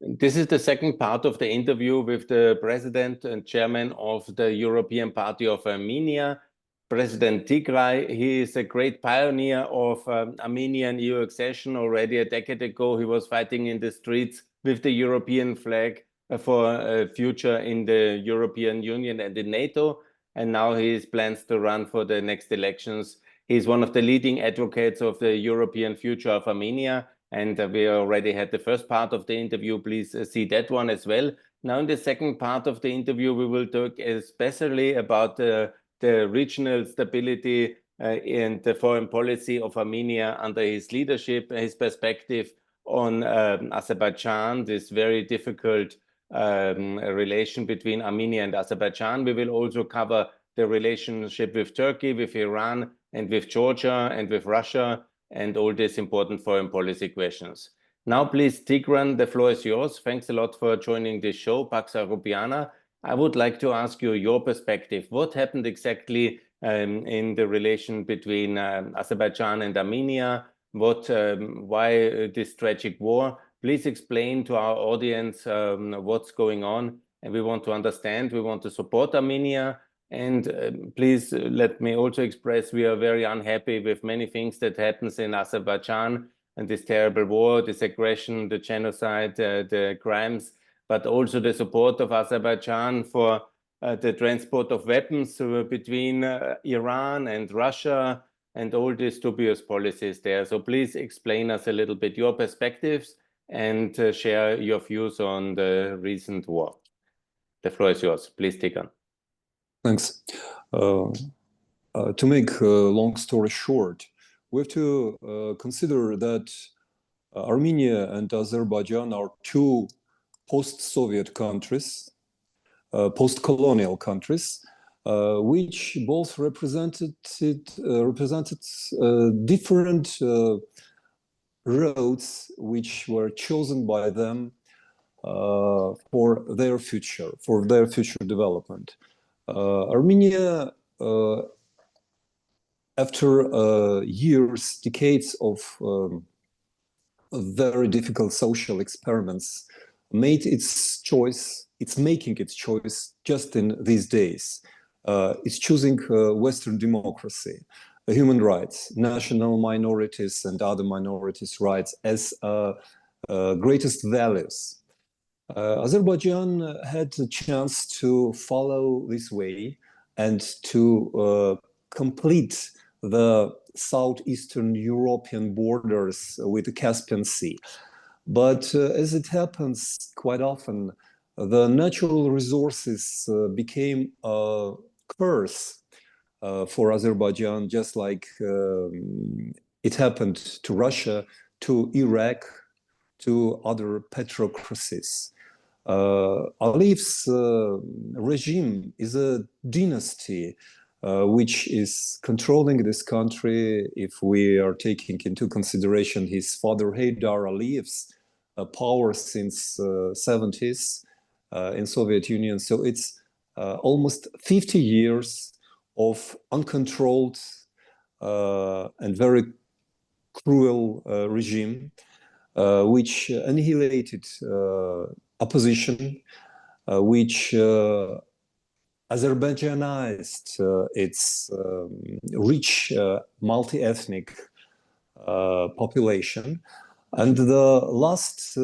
This is the second part of the interview with the president and chairman of the European Party of Armenia, President Tigran. He is a great pioneer of Armenian EU accession. Already a decade ago, he was fighting in the streets with the European flag for a future in the European Union and in NATO. And now he plans to run for the next elections. He's one of the leading advocates of the European future of Armenia. And we already had the first part of the interview. Please see that one as well. Now, in the second part of the interview, we will talk especially about the regional stability and the foreign policy of Armenia under his leadership, his perspective on Azerbaijan, this very difficult relation between Armenia and Azerbaijan. We will also cover the relationship with Turkey, with Iran, and with Georgia, and with Russia, and all these important foreign policy questions. Now, please, Tigran, the floor is yours. Thanks a lot for joining this show, Pax Europiana. I would like to ask you your perspective. What happened exactly in the relation between Azerbaijan and Armenia? Why this tragic war? Please explain to our audience what's going on. And we want to understand, we want to support Armenia. And please let me also express we are very unhappy with many things that happens in Azerbaijan and this terrible war, this aggression, the genocide, the crimes, but also the support of Azerbaijan for the transport of weapons between Iran and Russia and all these dubious policies there. So please explain us a little bit your perspectives and share your views on the recent war. The floor is yours. Please, Tigran. Thanks. To make a long story short, we have to consider that Armenia and Azerbaijan are two post-Soviet countries, post-colonial countries, which both represented different roads which were chosen by them for their future development. Armenia, after years, decades of very difficult social experiments, made its choice. It's making its choice just in these days. It's choosing Western democracy, human rights, national minorities and other minorities' rights as greatest values. Azerbaijan had a chance to follow this way and to complete the southeastern European borders with the Caspian Sea. But as it happens quite often, the natural resources became a curse for Azerbaijan, just like it happened to Russia, to Iraq, to other petrocracies. Aliyev's regime is a dynasty which is controlling this country. If we are taking into consideration his father Heydar Aliyev's power since 70s in Soviet Union, so it's almost 50 years of uncontrolled and very cruel regime, which annihilated opposition, which Azerbaijanized its rich multi-ethnic population. And the last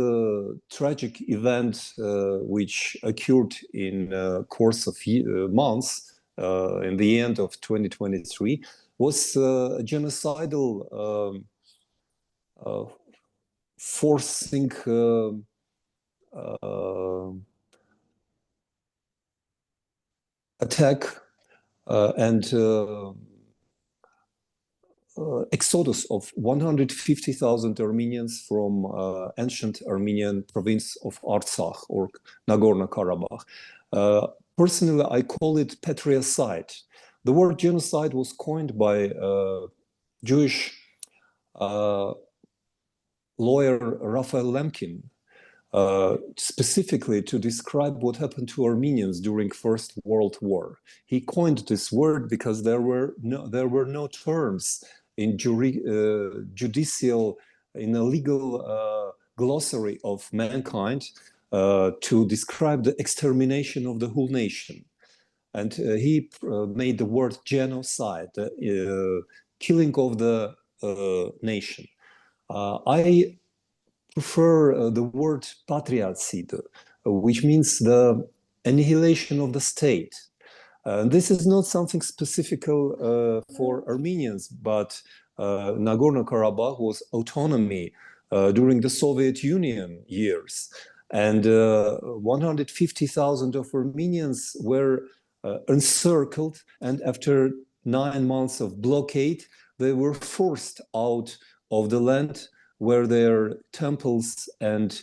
tragic event which occurred in the course of months, in the end of 2023, was a genocidal forcing attack and exodus of 150,000 Armenians from ancient Armenian province of Artsakh or Nagorno-Karabakh. Personally, I call it patricide. The word genocide was coined by Jewish lawyer Raphael Lemkin, specifically to describe what happened to Armenians during First World War. He coined this word because there were no terms in judicial, in a legal glossary of mankind to describe the extermination of the whole nation. And he made the word genocide, killing of the nation. I prefer the word patriarcide, which means the annihilation of the state. This is not something specific for Armenians, but Nagorno-Karabakh was autonomy during the Soviet Union years. And 150,000 of Armenians were encircled, and after 9 months of blockade, they were forced out of the land where their temples and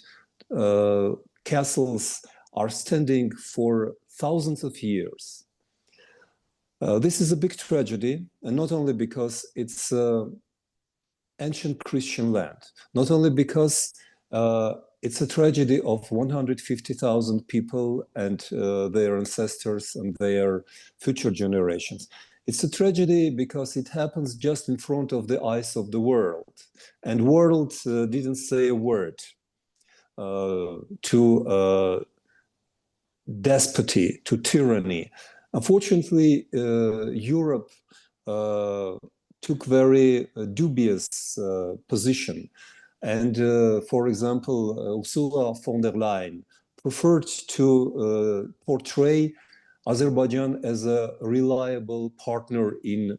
castles are standing for thousands of years. This is a big tragedy, and not only because it's ancient Christian land, not only because it's a tragedy of 150,000 people and their ancestors and their future generations. It's a tragedy because it happens just in front of the eyes of the world, and world didn't say a word to despoty, to tyranny. Unfortunately, Europe took very dubious position. And for example, Ursula von der Leyen preferred to portray Azerbaijan as a reliable partner in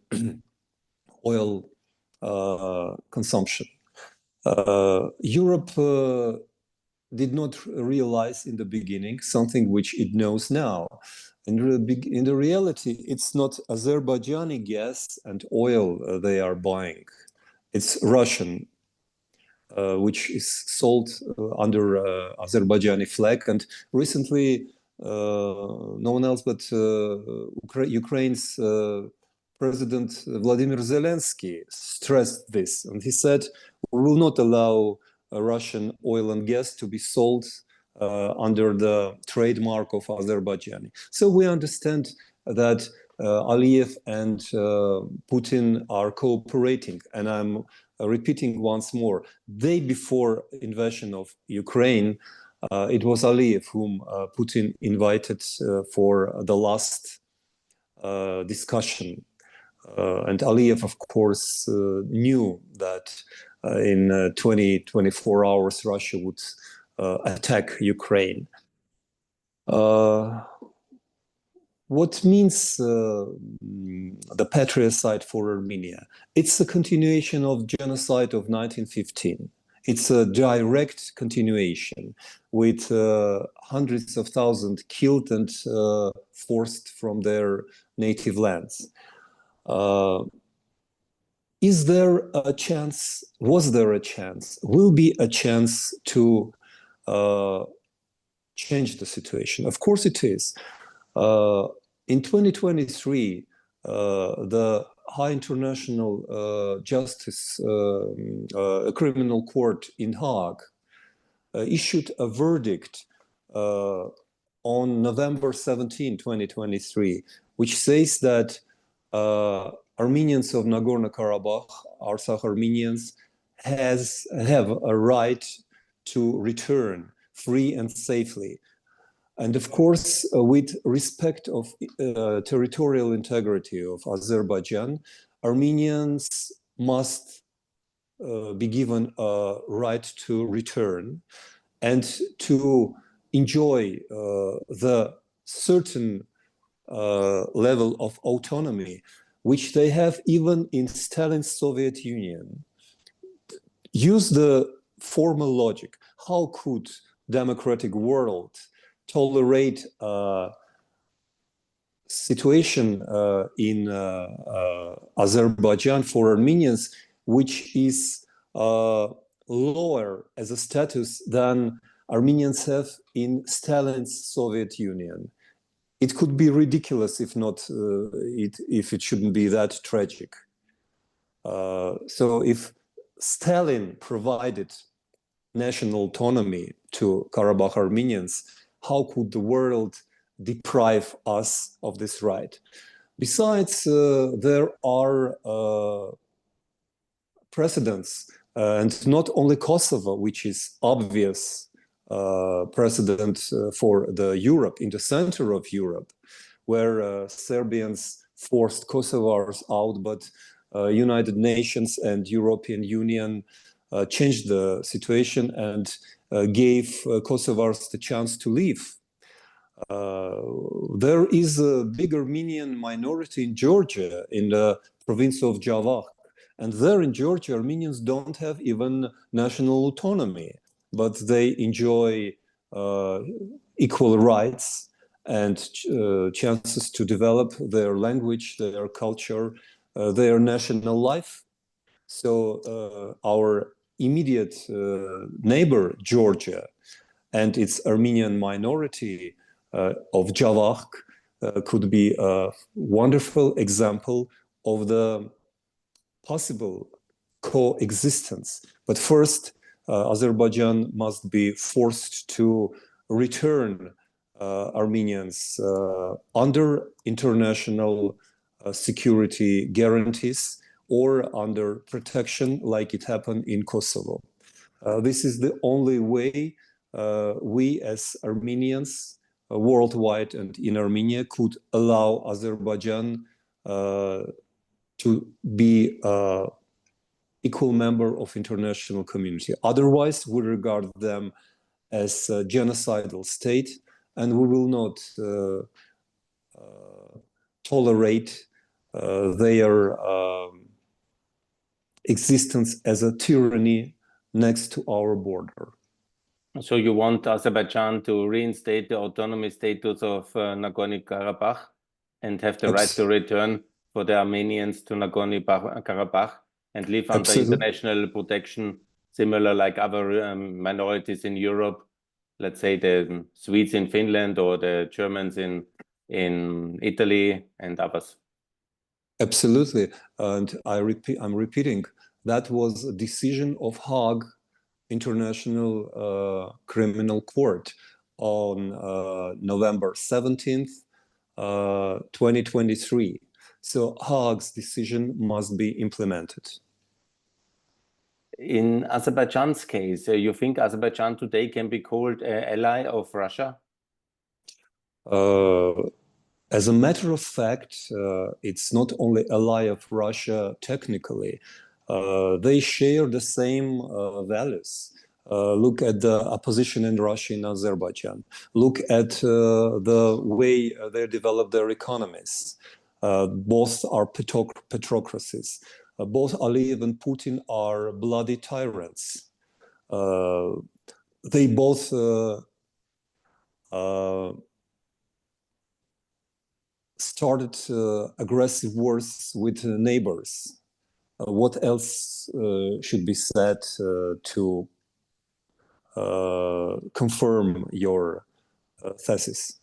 oil consumption. Europe did not realize in the beginning something which it knows now. In the reality, it's not Azerbaijani gas and oil they are buying. It's Russian, which is sold under Azerbaijani flag. And recently, no one else but Ukraine's President Vladimir Zelensky stressed this. And he said, we will not allow Russian oil and gas to be sold under the trademark of Azerbaijan. So we understand that Aliyev and Putin are cooperating. And I'm repeating once more, day before invasion of Ukraine, it was Aliyev whom Putin invited for the last discussion. And Aliyev, of course, knew that in 24 hours, Russia would attack Ukraine. What means the patricide for Armenia? It's a continuation of genocide of 1915. It's a direct continuation with hundreds of thousands killed and forced from their native lands. Is there a chance, was there a chance, will be a chance to change the situation? Of course it is. In 2023, the High International Justice Criminal Court in Hague issued a verdict on November 17, 2023, which says that Armenians of Nagorno-Karabakh, Artsakh Armenians, have a right to return free and safely. And of course, with respect of territorial integrity of Azerbaijan, Armenians must be given a right to return and to enjoy the certain level of autonomy which they have even in Stalin's Soviet Union. Use the formal logic. How could democratic world tolerate a situation in Azerbaijan for Armenians which is lower as a status than Armenians have in Stalin's Soviet Union? It could be ridiculous if not, if it shouldn't be that tragic. So if Stalin provided national autonomy to Karabakh Armenians, how could the world deprive us of this right? Besides, there are precedents And not only Kosovo, which is obvious precedent for the Europe, in the center of Europe, where Serbians forced Kosovars out, but United Nations and European Union changed the situation and gave Kosovars the chance to leave. There is a big Armenian minority in Georgia, in the province of Javakh. And there in Georgia, Armenians don't have even national autonomy, but they enjoy equal rights and chances to develop their language, their culture, their national life. So our immediate neighbor, Georgia, and its Armenian minority of Javakh could be a wonderful example of the possible coexistence. But first, Azerbaijan must be forced to return Armenians under international security guarantees or under protection like it happened in Kosovo. This is the only way we as Armenians worldwide and in Armenia could allow Azerbaijan to be an equal member of international community. Otherwise, we regard them as a genocidal state, and we will not tolerate their existence as a tyranny next to our border. So you want Azerbaijan to reinstate the autonomy status of Nagorno-Karabakh and have the right to return for the Armenians to Nagorno-Karabakh and live under international protection, similar like other minorities in Europe, let's say the Swedes in Finland or the Germans in Italy and others. Absolutely. And I'm repeating, that was a decision of Hague International Criminal Court on November 17th, 2023. So Hague's decision must be implemented. In Azerbaijan's case, you think Azerbaijan today can be called an ally of Russia? As a matter of fact, it's not only ally of Russia technically. They share the same values. Look at the opposition in Russia and Azerbaijan. Look at the way they develop their economies. Both are petrocracies. Both Aliyev and Putin are bloody tyrants. They both started aggressive wars with neighbors. What else should be said to confirm your thesis?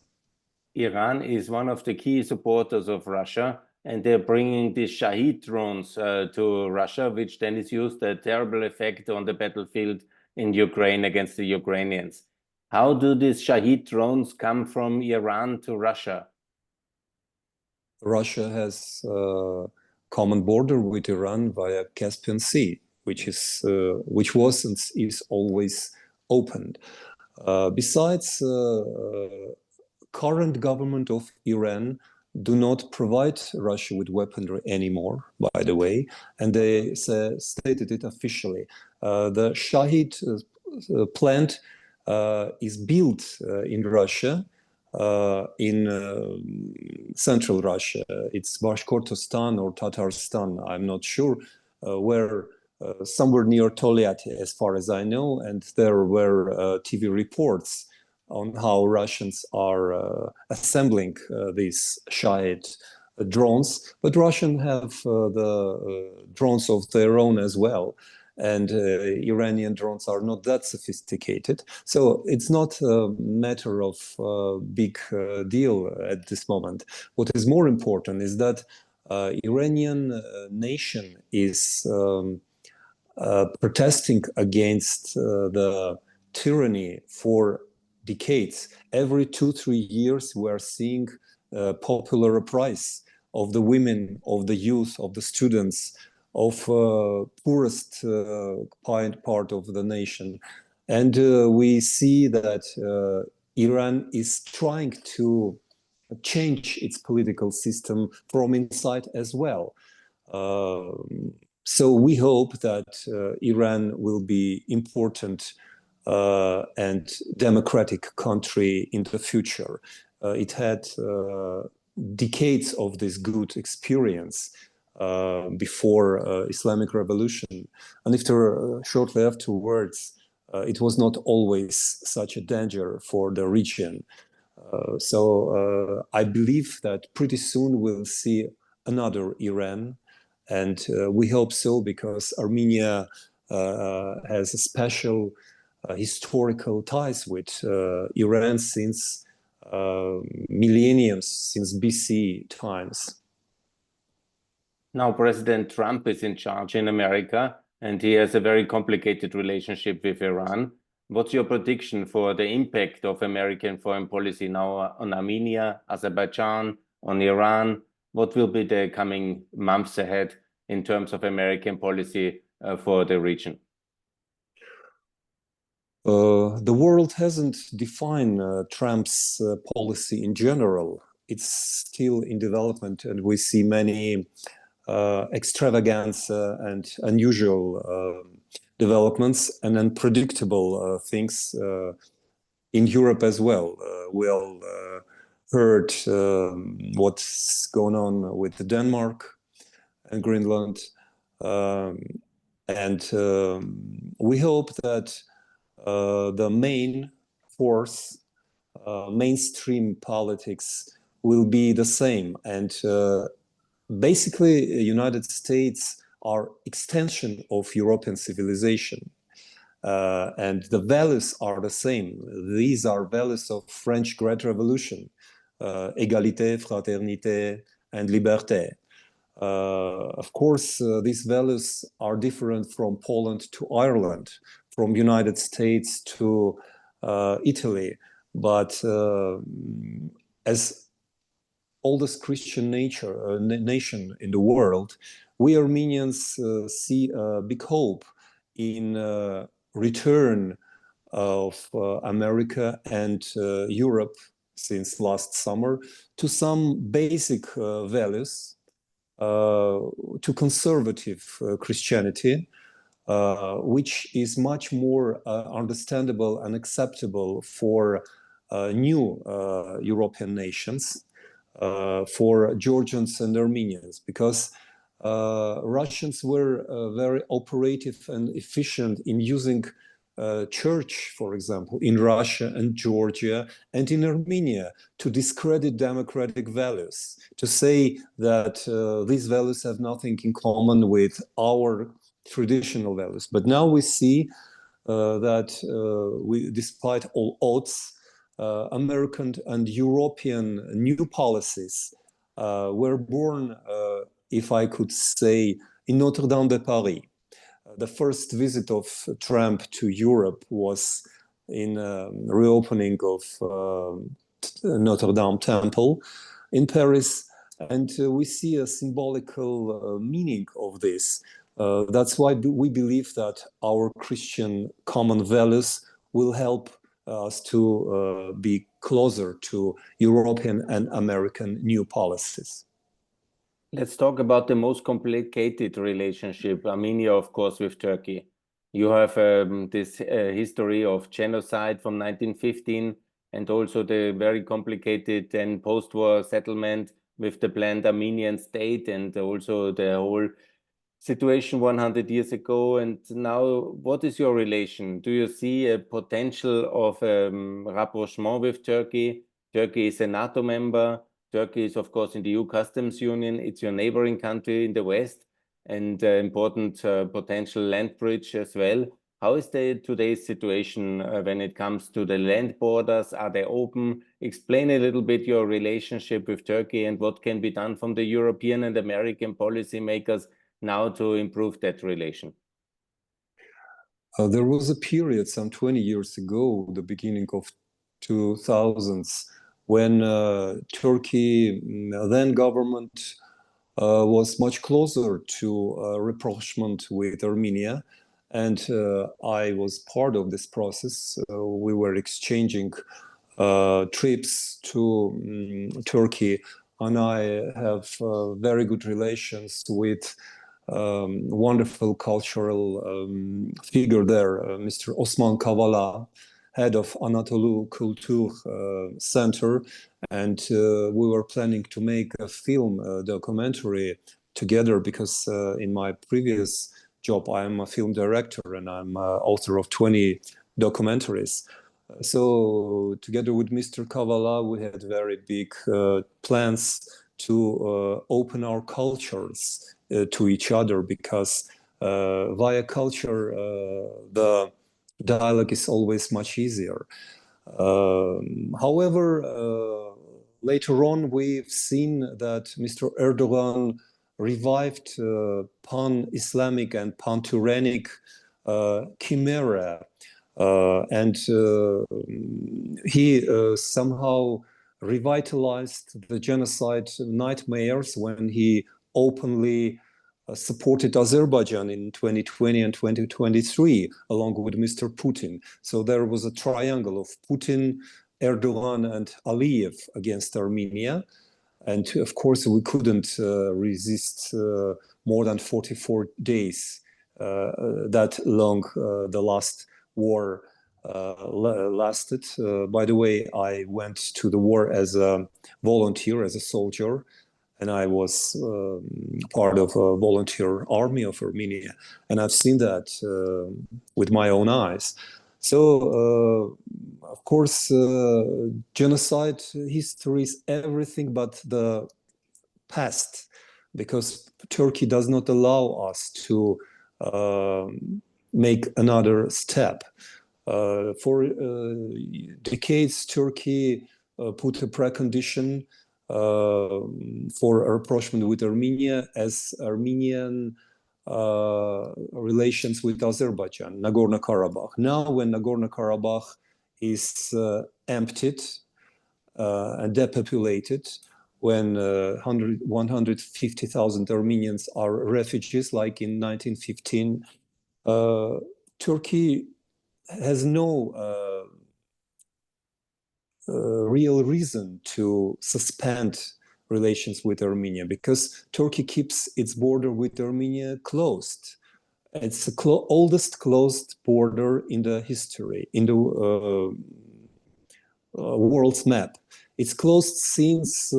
Iran is one of the key supporters of Russia, and they're bringing these Shahid drones to Russia, which then is used a terrible effect on the battlefield in Ukraine against the Ukrainians. How do these Shahid drones come from Iran to Russia? Russia has a common border with Iran via Caspian Sea, which was and is always opened. Besides, current government of Iran do not provide Russia with weaponry anymore, by the way, and they stated it officially. The Shahid plant is built in Russia, in central Russia. It's Bashkortostan or Tatarstan, I'm not sure, where somewhere near Tolyatti, as far as I know, and there were TV reports on how Russians are assembling these Shahid drones, but Russians have the drones of their own as well, and Iranian drones are not that sophisticated. So it's not a matter of big deal at this moment. What is more important is that Iranian nation is protesting against the tyranny for decades. Every 2-3 years, we are seeing popular uprising of the women, of the youth, of the students, of poorest part of the nation. And we see that Iran is trying to change its political system from inside as well. So we hope that Iran will be important and democratic country in the future. It had decades of this good experience before Islamic Revolution, and after shortly afterwards, it was not always such a danger for the region. So I believe that pretty soon we'll see another Iran, and we hope so because Armenia has a special historical ties with Iran since millenniums, since BC times. Now, President Trump is in charge in America, and he has a very complicated relationship with Iran. What's your prediction for the impact of American foreign policy now on Armenia, Azerbaijan, on Iran? What will be the coming months ahead in terms of American policy for the region? The world hasn't defined Trump's policy in general. It's still in development, and we see many extravagance and unusual developments and unpredictable things in Europe as well. We all heard what's going on with Denmark and Greenland, and we hope that the main force, mainstream politics, will be the same. And basically, United States are extension of European civilization. And the values are the same. These are values of French Great Revolution, égalité, fraternité, and liberté. Of course, these values are different from Poland to Ireland, from United States to Italy. But as oldest Christian nation in the world, we Armenians see a big hope in return of America and Europe since last summer to some basic values, to conservative Christianity, which is much more understandable and acceptable for new European nations, for Georgians and Armenians, because Russians were very operative and efficient in using church, for example, in Russia and Georgia and in Armenia to discredit democratic values, to say that these values have nothing in common with our traditional values. But now we see that despite all odds, American and European new policies were born, if I could say, in Notre Dame de Paris. The first visit of Trump to Europe was in reopening of Notre Dame Temple in Paris, and we see a symbolical meaning of this. That's why we believe that our Christian common values will help us to be closer to European and American new policies. Let's talk about the most complicated relationship, Armenia, of course, with Turkey. You have this history of genocide from 1915 and also the very complicated and post-war settlement with the planned Armenian state and also the whole situation 100 years ago. And now, what is your relation? Do you see a potential of rapprochement with Turkey? Turkey is a NATO member. Turkey is, of course, in the EU customs union. It's your neighboring country in the West and important potential land bridge as well. How is today's situation when it comes to the land borders? Are they open? Explain a little bit your relationship with Turkey and what can be done from the European and American policymakers now to improve that relation. There was a period some 20 years ago, the beginning of 2000s, when Turkey, then government, was much closer to rapprochement with Armenia. And I was part of this process. We were exchanging trips to Turkey, and I have very good relations with wonderful cultural figure there, Mr. Osman Kavala, head of Anadolu Kultur Center, and we were planning to make a film documentary together because in my previous job I am a film director and I'm author of 20 documentaries. So together with Mr. Kavala, we had very big plans to open our cultures to each other because via culture, the dialogue is always much easier. However, later on, we've seen that Mr. Erdogan revived pan-Islamic and pan-Turanic chimera. And he somehow revitalized the genocide nightmares when he openly supported Azerbaijan in 2020 and 2023, along with Mr. Putin. So there was a triangle of Putin, Erdogan, and Aliyev against Armenia. And of course, we couldn't resist more than 44 days that long the last war lasted. By the way, I went to the war as a volunteer, as a soldier, and I was part of a volunteer army of Armenia, and I've seen that with my own eyes. So, of course, genocide history is everything but the past, because Turkey does not allow us to make another step. For decades, Turkey put a precondition for rapprochement with Armenia as Armenian relations with Azerbaijan, Nagorno-Karabakh. Now, when Nagorno-Karabakh is emptied and depopulated, when 150,000 Armenians are refugees, like in 1915, Turkey has no real reason to suspend relations with Armenia, because Turkey keeps its border with Armenia closed. It's the oldest closed border in the history, in the world's map. It's closed since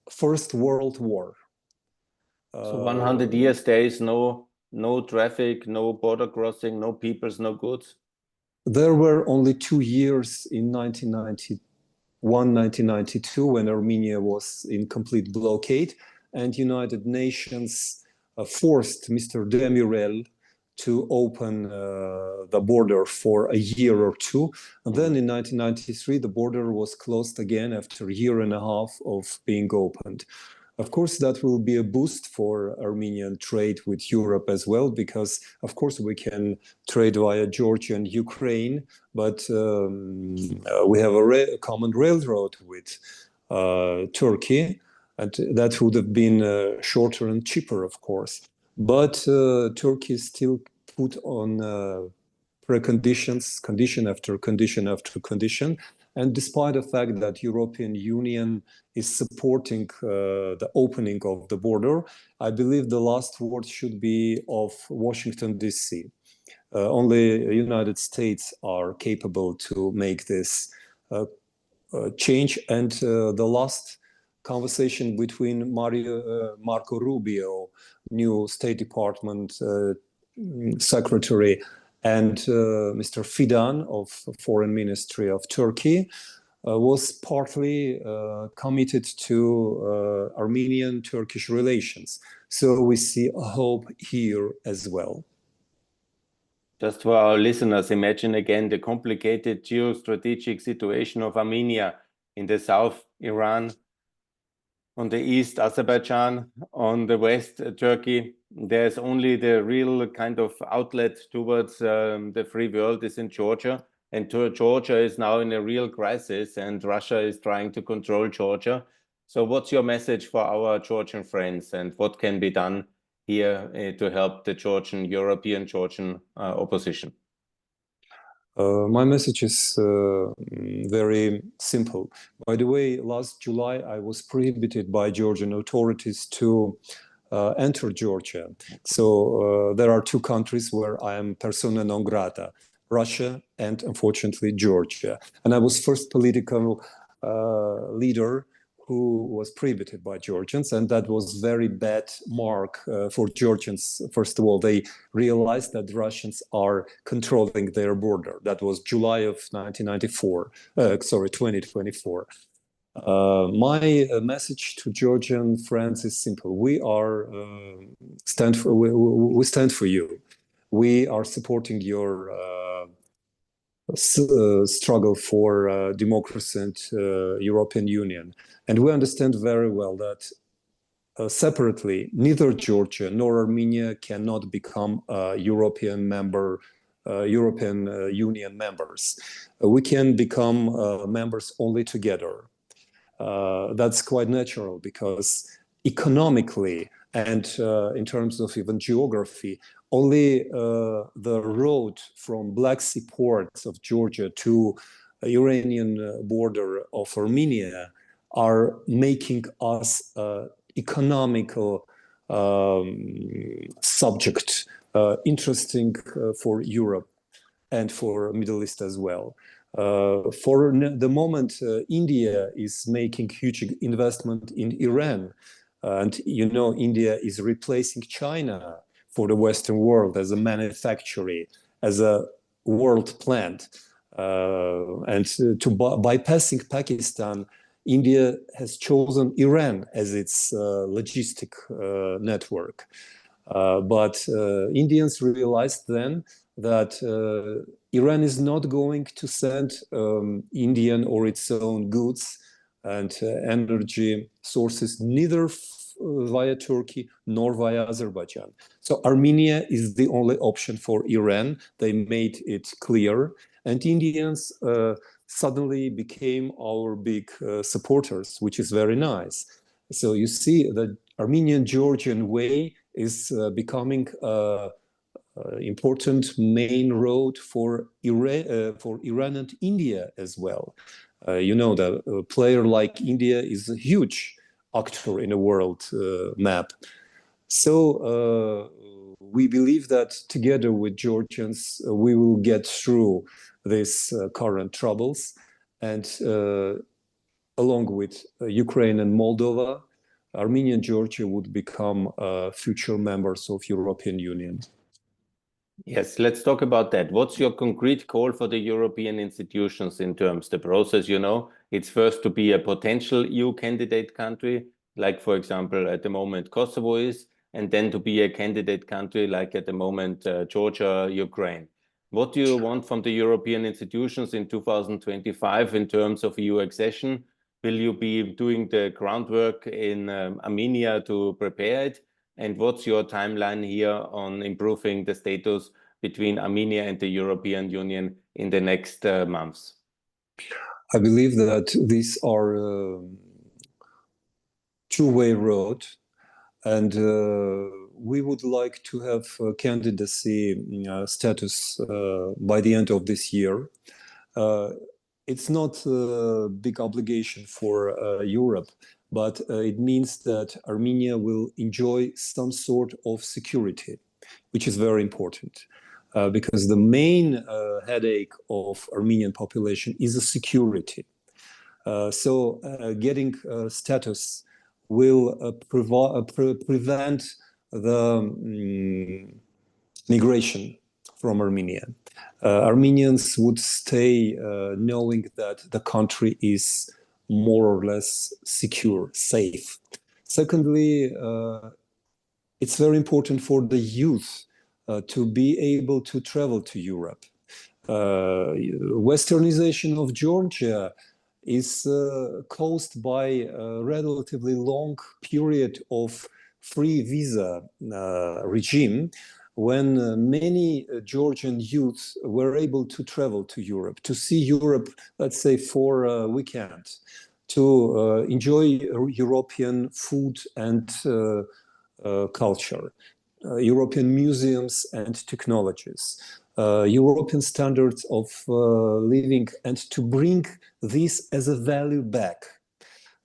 First World War. So 100 years there is no traffic, no border crossing, no peoples, no goods? There were only 2 years in 1991, 1992, when Armenia was in complete blockade, and United Nations forced Mr. Demirel to open the border for a year or two. And then in 1993, the border was closed again after a year and a half of being opened. Of course, that will be a boost for Armenian trade with Europe as well, because, of course, we can trade via Georgia and Ukraine, but we have a common railroad with Turkey, and that would have been shorter and cheaper, of course. But Turkey still put on preconditions, condition after condition after condition. And despite the fact that European Union is supporting the opening of the border, I believe the last word should be of Washington, D.C. Only United States are capable to make this change. And the last conversation between Marco Rubio, new State Department secretary, and Mr. Fidan of Foreign Ministry of Turkey was partly committed to Armenian-Turkish relations. So we see a hope here as well. Just for our listeners, imagine again the complicated geostrategic situation of Armenia in the south, Iran, on the east, Azerbaijan, on the west, Turkey. There's only the real kind of outlet towards the free world is in Georgia. And Georgia is now in a real crisis, and Russia is trying to control Georgia. So what's your message for our Georgian friends, and what can be done here to help the European Georgian opposition? My message is very simple. By the way, last July, I was prohibited by Georgian authorities to enter Georgia. So there are two countries where I am persona non grata, Russia and unfortunately Georgia. And I was first political leader who was prohibited by Georgians, and that was very bad mark for Georgians. First of all, they realized that Russians are controlling their border. That was July of 2024. My message to Georgian friends is simple. We stand for you. We are supporting your struggle for democracy and European Union. And we understand very well that separately, neither Georgia nor Armenia cannot become European Union members. We can become members only together. That's quite natural because economically and in terms of even geography, only the road from Black Sea ports of Georgia to Iranian border of Armenia are making us economical subject interesting for Europe and for Middle East as well. For the moment, India is making huge investment in Iran. And you know, India is replacing China for the Western world as a manufacturer, as a world plant. Bypassing Pakistan, India has chosen Iran as its logistic network. But Indians realized then that Iran is not going to send Indian or its own goods and energy sources neither via Turkey nor via Azerbaijan. So Armenia is the only option for Iran. They made it clear. And Indians suddenly became our big supporters, which is very nice. So you see the Armenian-Georgian way is becoming important main road for Iran and India as well. You know that a player like India is a huge actor in a world map. So we believe that together with Georgians, we will get through these current troubles. And along with Ukraine and Moldova, Armenia and Georgia would become future members of European Union. Yes, let's talk about that. What's your concrete call for the European institutions in terms of the process? You know, it's first to be a potential EU candidate country, like, for example, at the moment Kosovo is, and then to be a candidate country, like at the moment Georgia, Ukraine. What do you want from the European institutions in 2025 in terms of EU accession? Will you be doing the groundwork in Armenia to prepare it? And what's your timeline here on improving the status between Armenia and the European Union in the next months? I believe that these are two-way road, and we would like to have candidacy status by the end of this year. It's not a big obligation for Europe, but it means that Armenia will enjoy some sort of security, which is very important. Because the main headache of Armenian population is the security. So getting status will prevent the migration from Armenia. Armenians would stay knowing that the country is more or less secure, safe. Secondly, it's very important for the youth to be able to travel to Europe. Westernization of Georgia is caused by a relatively long period of free visa regime when many Georgian youths were able to travel to Europe, to see Europe, let's say, for a weekend, to enjoy European food and culture, European museums and technologies, European standards of living, and to bring this as a value back.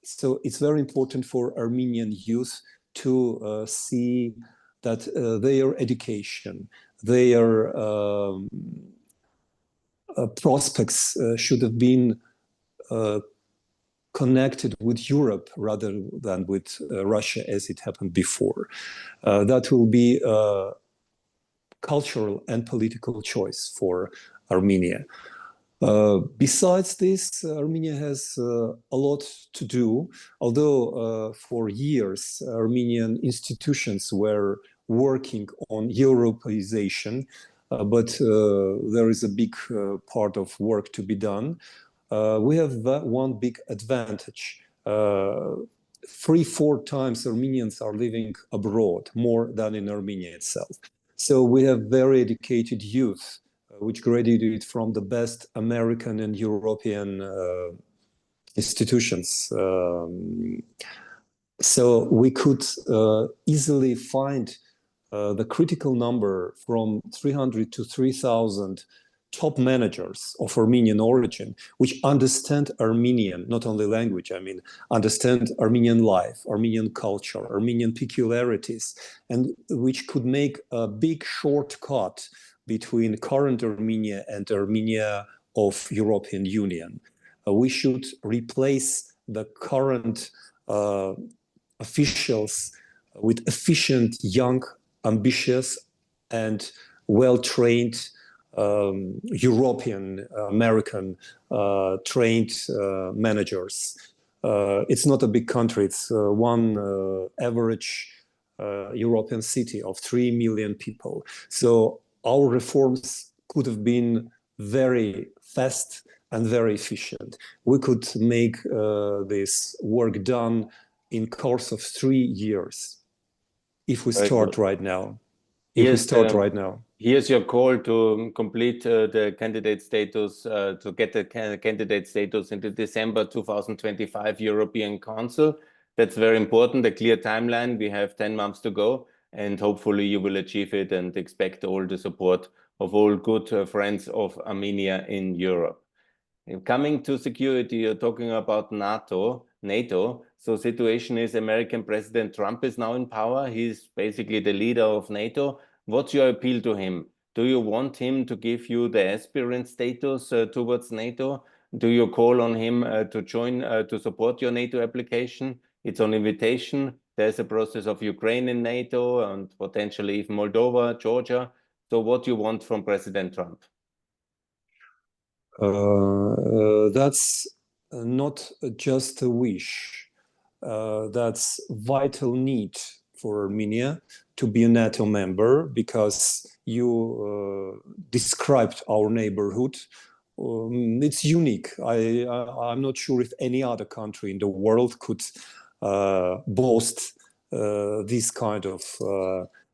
So it's very important for Armenian youth to see that their education, their prospects should have been connected with Europe rather than with Russia as it happened before. That will be a cultural and political choice for Armenia. Besides this, Armenia has a lot to do, although for years Armenian institutions were working on Europeization, but there is a big part of work to be done. We have one big advantage. 3-4 times Armenians are living abroad, more than in Armenia itself. So we have very educated youth, which graduated from the best American and European institutions. So we could easily find the critical number from 300 to 3,000 top managers of Armenian origin, which understand Armenian, not only language, I mean, understand Armenian life, Armenian culture, Armenian peculiarities, and which could make a big shortcut between current Armenia and Armenia of European Union. We should replace the current officials with efficient, young, ambitious, and well-trained European, American trained managers. It's not a big country. It's one average European city of 3 million people. So our reforms could have been very fast and very efficient. We could make this work done in course of 3 years if we start right now. Here's your call to complete the candidate status, to get the candidate status in the December 2025 European Council. That's very important, a clear timeline. We have 10 months to go, and hopefully you will achieve it and expect all the support of all good friends of Armenia in Europe. Coming to security, you're talking about NATO. So situation is American President Trump is now in power. He's basically the leader of NATO. What's your appeal to him? Do you want him to give you the aspirant status towards NATO? Do you call on him to join, to support your NATO application? It's on invitation. There's a process of Ukraine in NATO and potentially even Moldova, Georgia. So what do you want from President Trump? That's not just a wish. That's vital need for Armenia to be a NATO member, because you described our neighborhood. It's unique. I'm not sure if any other country in the world could boast this kind of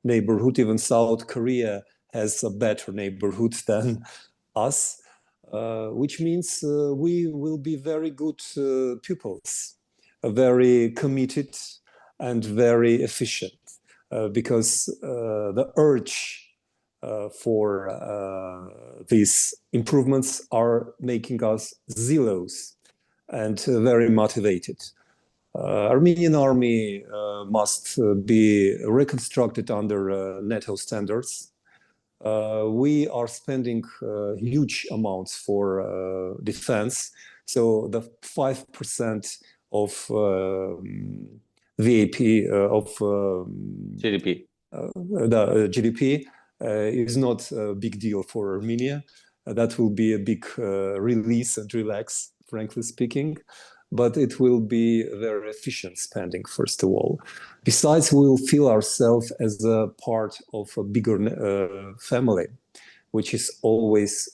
neighborhood. Even South Korea has a better neighborhood than us. Which means we will be very good pupils, very committed and very efficient, because the urge for these improvements are making us zealous and very motivated. Armenian army must be reconstructed under NATO standards. We are spending huge amounts for defense. So the 5% of VAP of GDP. The GDP is not a big deal for Armenia. That will be a big release and relax, frankly speaking. But it will be very efficient spending, first of all. Besides, we will feel ourselves as a part of a bigger family, which is always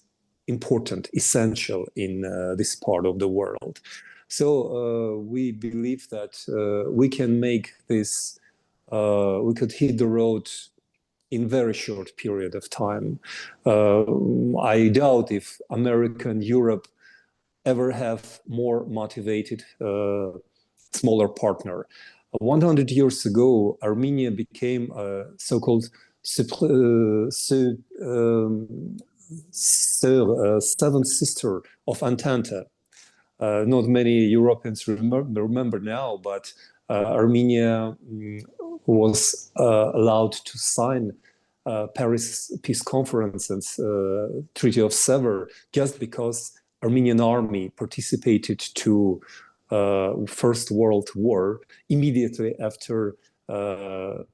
important, essential in this part of the world. So we believe that we can make this, we could hit the road in very short period of time. I doubt if America and Europe ever have more motivated smaller partner. 100 years ago, Armenia became a so-called seventh sister of Entente. Not many Europeans remember now, but Armenia was allowed to sign Paris Peace Conference and Treaty of Sevres just because Armenian army participated to First World War immediately after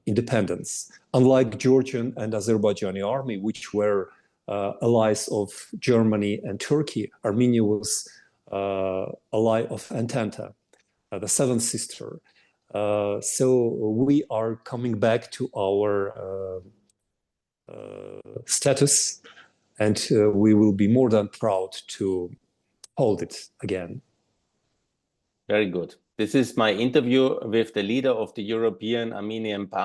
independence. Unlike Georgian and Azerbaijani army, which were allies of Germany and Turkey, Armenia was ally of Entente, the seventh sister. So we are coming back to our status, and we will be more than proud to hold it again. Very good. This is my interview with the leader of the European Armenian Party.